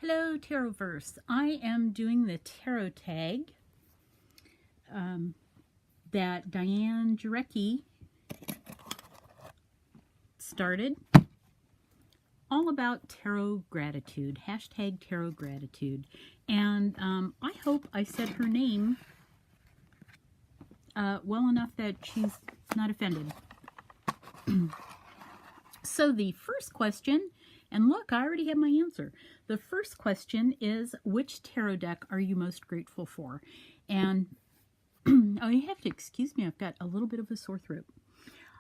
Hello, Tarotverse. I am doing the tarot tag that Diane Jarecki started, all about tarot gratitude, hashtag tarot gratitude. And I hope I said her name well enough that she's not offended. So the first question, and look, I already have my answer. The first question is, which tarot deck are you most grateful for? And, oh, you have to excuse me, I've got a little bit of a sore throat.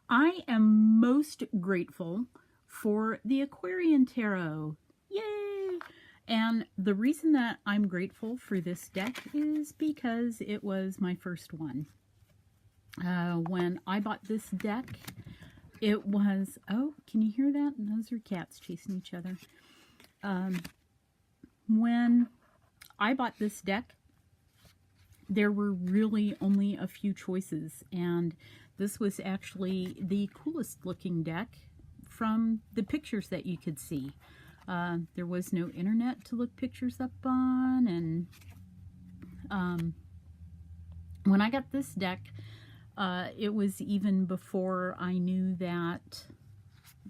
I am most grateful for the Aquarian Tarot. Yay! And the reason that I'm grateful for this deck is because it was my first one. When I bought this deck, it was, oh, can you hear that? Those are cats chasing each other. When I bought this deck, there were really only a few choices, and this was actually the coolest looking deck from the pictures that you could see. There was no internet to look pictures up on, and when I got this deck, it was even before I knew that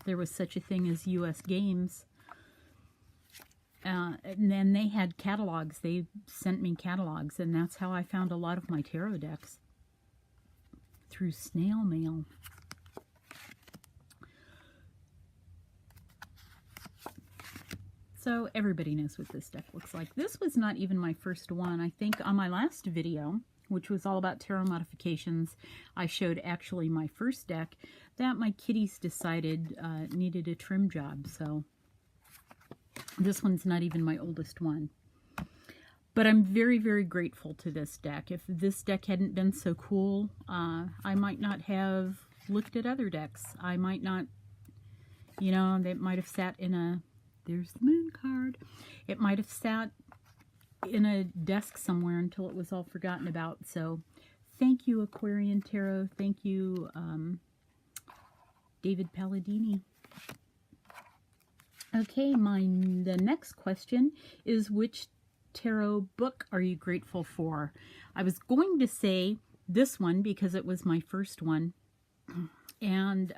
there was such a thing as U.S. Games. And then they had catalogs. They sent me catalogs, and that's how I found a lot of my tarot decks, through snail mail. So everybody knows what this deck looks like. This was not even my first one. I think on my last video, which was all about tarot modifications, I showed actually my first deck that my kitties decided needed a trim job. So this one's not even my oldest one. But I'm very, very grateful to this deck. If this deck hadn't been so cool, I might not have looked at other decks. I might not, you know, they might have sat in a, there's the moon card. It might have sat in a desk somewhere until it was all forgotten about. So thank you, Aquarian Tarot. Thank you, David Palladini. Okay, the next question is, which tarot book are you grateful for? I was going to say this one because it was my first one, and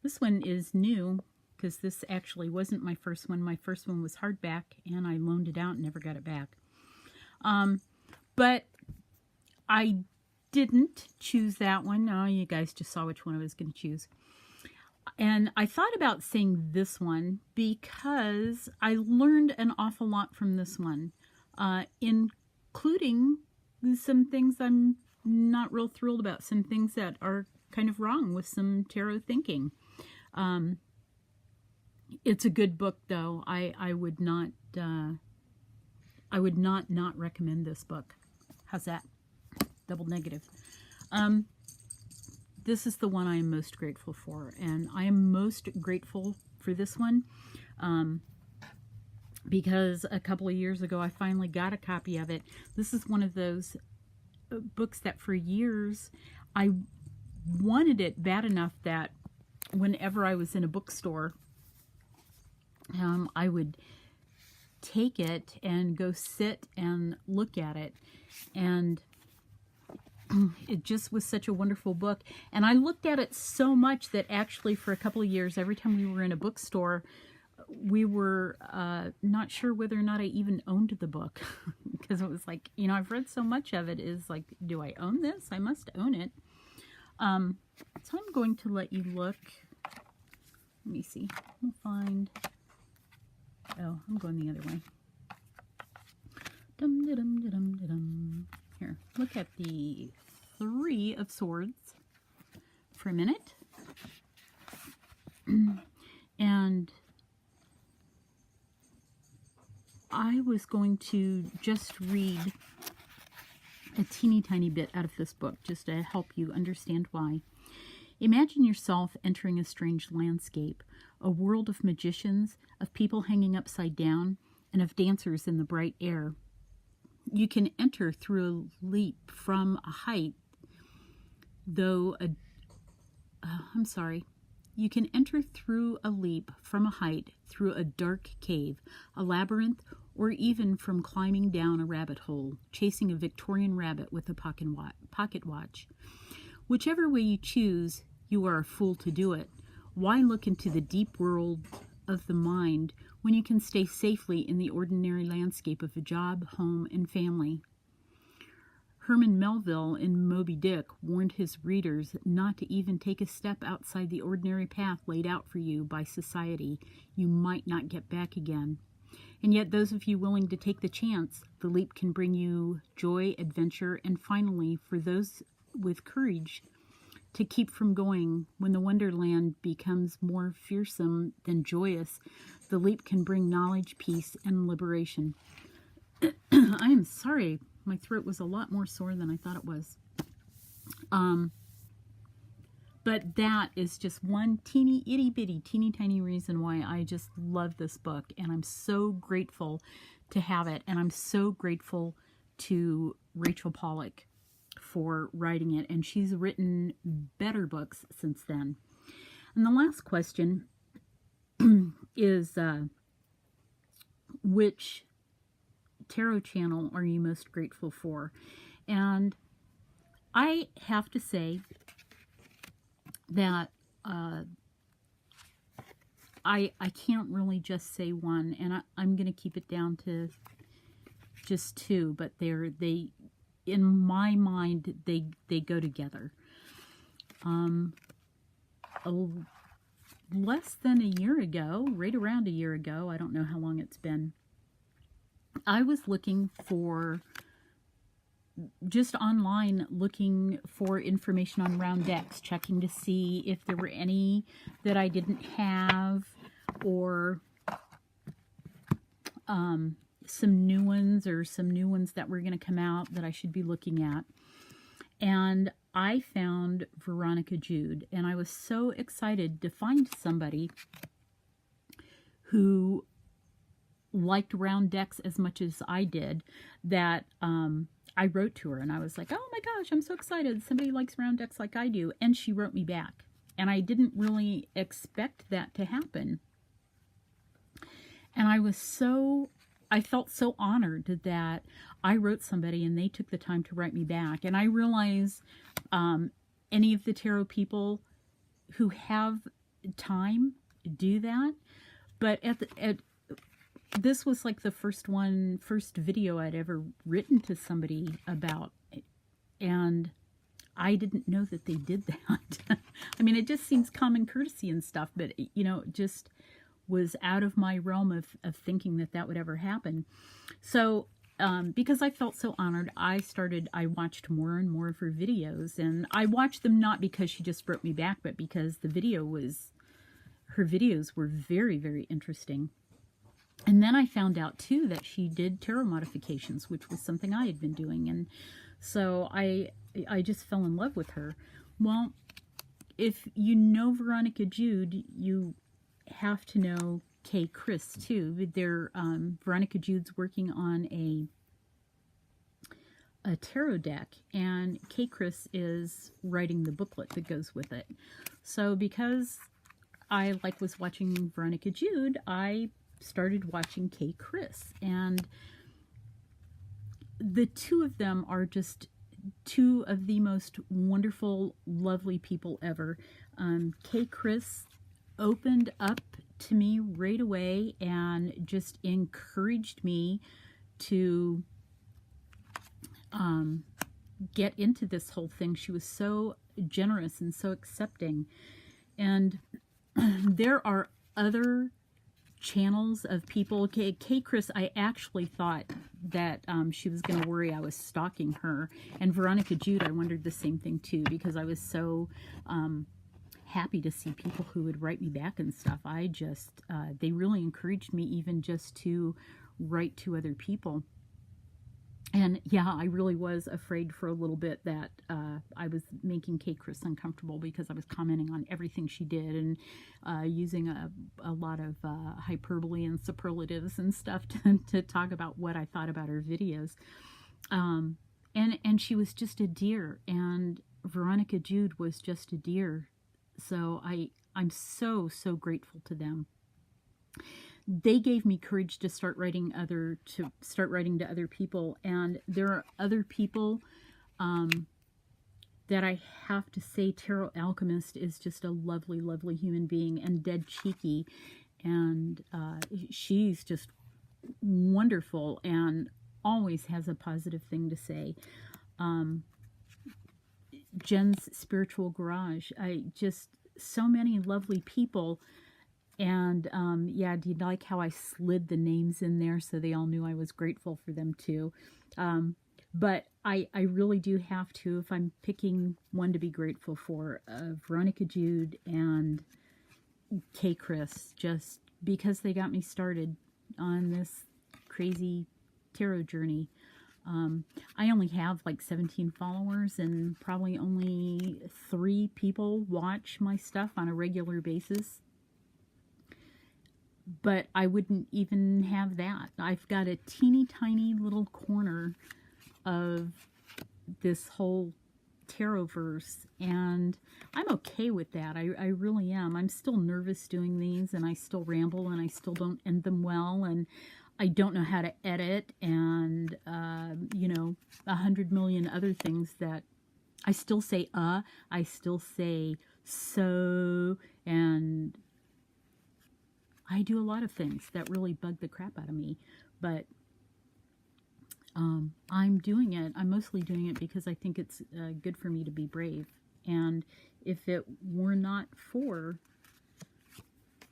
this one is new because this actually wasn't my first one. My first one was hardback, and I loaned it out and never got it back. But I didn't choose that one. Now you guys just saw which one I was going to choose. And I thought about saying this one because I learned an awful lot from this one, including some things I'm not real thrilled about, some things that are kind of wrong with some tarot thinking. It's a good book, though. I would not recommend this book. How's that? Double negative. This is the one I am most grateful for, and I am most grateful for this one because a couple of years ago I finally got a copy of it. This is one of those books that for years I wanted it bad enough that whenever I was in a bookstore, I would take it and go sit and look at it, and it just was such a wonderful book. And I looked at it so much that actually for a couple of years, every time we were in a bookstore, we were not sure whether or not I even owned the book because it was like, you know, I've read so much of it, is like, do I own this? I must own it. So I'm going to let you look. Let me see. We'll find. Oh, I'm going the other way. Dum da dum da dum da dum. Here, look at the Three of Swords for a minute. And I was going to just read a teeny tiny bit out of this book just to help you understand why. Imagine yourself entering a strange landscape, a world of magicians, of people hanging upside down, and of dancers in the bright air. You can enter through a leap from a height, You can enter through a leap from a height through a dark cave, a labyrinth, or even from climbing down a rabbit hole, chasing a Victorian rabbit with a pocket watch. Whichever way you choose, you are a fool to do it. Why look into the deep world of the mind when you can stay safely in the ordinary landscape of a job, home, and family? Herman Melville in Moby Dick warned his readers not to even take a step outside the ordinary path laid out for you by society. You might not get back again. And yet those of you willing to take the chance, the leap can bring you joy, adventure, and finally, for those with courage to keep from going, when the wonderland becomes more fearsome than joyous, the leap can bring knowledge, peace, and liberation. I am sorry. My throat was a lot more sore than I thought it was. But that is just one teeny, itty bitty, teeny tiny reason why I just love this book. And I'm so grateful to have it. And I'm so grateful to Rachel Pollack for writing it. And she's written better books since then. And the last question is, which tarot channel are you most grateful for? And I have to say that I can't really just say one, and I'm going to keep it down to just two, but they in my mind they go together. Less than a year ago, right around a year ago, I don't know how long it's been, I was looking for, just online, looking for information on round decks, checking to see if there were any that I didn't have, or some new ones, or some new ones that were going to come out that I should be looking at. And I found Veronica Jude, and I was so excited to find somebody who liked round decks as much as I did, that I wrote to her, and I was like, oh my gosh, I'm so excited. Somebody likes round decks like I do. And she wrote me back. And I didn't really expect that to happen. And I felt so honored that I wrote somebody and they took the time to write me back. And I realize any of the tarot people who have time do that. But this was like the first video I'd ever written to somebody about. And I didn't know that they did that. I mean, it just seems common courtesy and stuff, but, you know, it just was out of my realm of thinking that that would ever happen. So, because I felt so honored, I watched more and more of her videos, and I watched them not because she just wrote me back, but because her videos were very, very interesting. And then I found out too that she did tarot modifications, which was something I had been doing. And so I just fell in love with her. Well, if you know Veronica Jude, you have to know Kay Chris too. Veronica Jude's working on a tarot deck, and Kay Chris is writing the booklet that goes with it. So because I was watching Veronica Jude, I started watching Kay Chris, and the two of them are just two of the most wonderful, lovely people ever. Kay Chris opened up to me right away and just encouraged me to get into this whole thing. She was so generous and so accepting. And there are other channels of people. Kay Chris, I actually thought that she was going to worry I was stalking her. And Veronica Jude, I wondered the same thing too, because I was so happy to see people who would write me back and stuff. They really encouraged me even just to write to other people. And yeah, I really was afraid for a little bit that I was making Kay Chris uncomfortable, because I was commenting on everything she did and using a lot of hyperbole and superlatives and stuff to talk about what I thought about her videos. And she was just a dear, and Veronica Jude was just a dear. So I'm so, so grateful to them. they gave me courage to start writing to other people. And there are other people that I have to say, Tarot Alchemist is just a lovely, lovely human being, and dead cheeky. And she's just wonderful and always has a positive thing to say. Jen's Spiritual Garage. So many lovely people. And yeah, do you like how I slid the names in there so they all knew I was grateful for them too? But I really do have to, if I'm picking one to be grateful for, Veronica Jude and K. Chris, just because they got me started on this crazy tarot journey. I only have like 17 followers, and probably only 3 people watch my stuff on a regular basis. But I wouldn't even have that. I've got a teeny tiny little corner of this whole tarot-verse, and I'm okay with that. I really am. I'm still nervous doing these, and I still ramble, and I still don't end them well, and I don't know how to edit, and, you know, 100 million other things that I still say, I still say so, and I do a lot of things that really bug the crap out of me, but I'm doing it. I'm mostly doing it because I think it's good for me to be brave. And if it were not for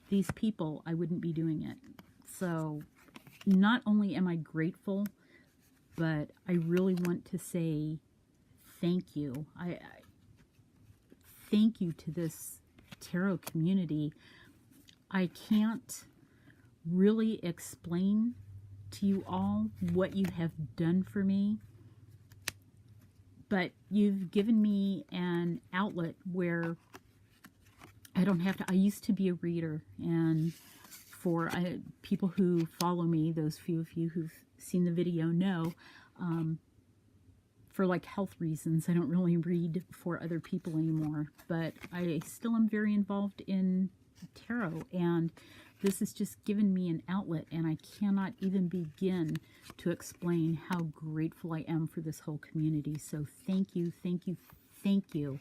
these people, I wouldn't be doing it. So not only am I grateful, but I really want to say thank you. I thank you to this tarot community. I can't really explain to you all what you have done for me, but you've given me an outlet where I don't have to. I used to be a reader, and for people who follow me, those few of you who've seen the video know, for like health reasons, I don't really read for other people anymore, but I still am very involved in tarot, and this has just given me an outlet, and I cannot even begin to explain how grateful I am for this whole community. So thank you, thank you, thank you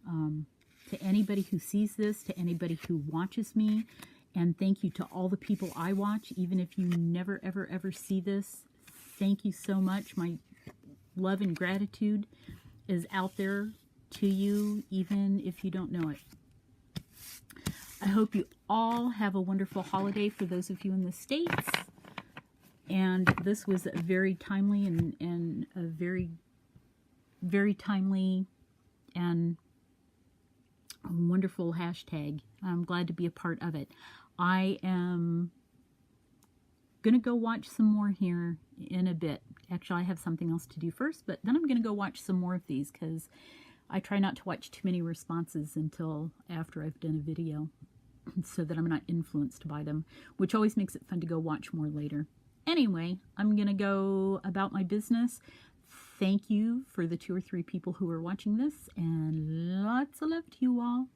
to anybody who sees this, to anybody who watches me, and thank you to all the people I watch, even if you never, ever, ever see this. Thank you so much. My love and gratitude is out there to you, even if you don't know it. I hope you all have a wonderful holiday for those of you in the States. And this was a very timely and a very, very timely and wonderful hashtag. I'm glad to be a part of it. I am going to go watch some more here in a bit. Actually, I have something else to do first, but then I'm going to go watch some more of these because I try not to watch too many responses until after I've done a video, so that I'm not influenced by them, which always makes it fun to go watch more later. Anyway, I'm going to go about my business. Thank you for the 2 or 3 people who are watching this, and lots of love to you all.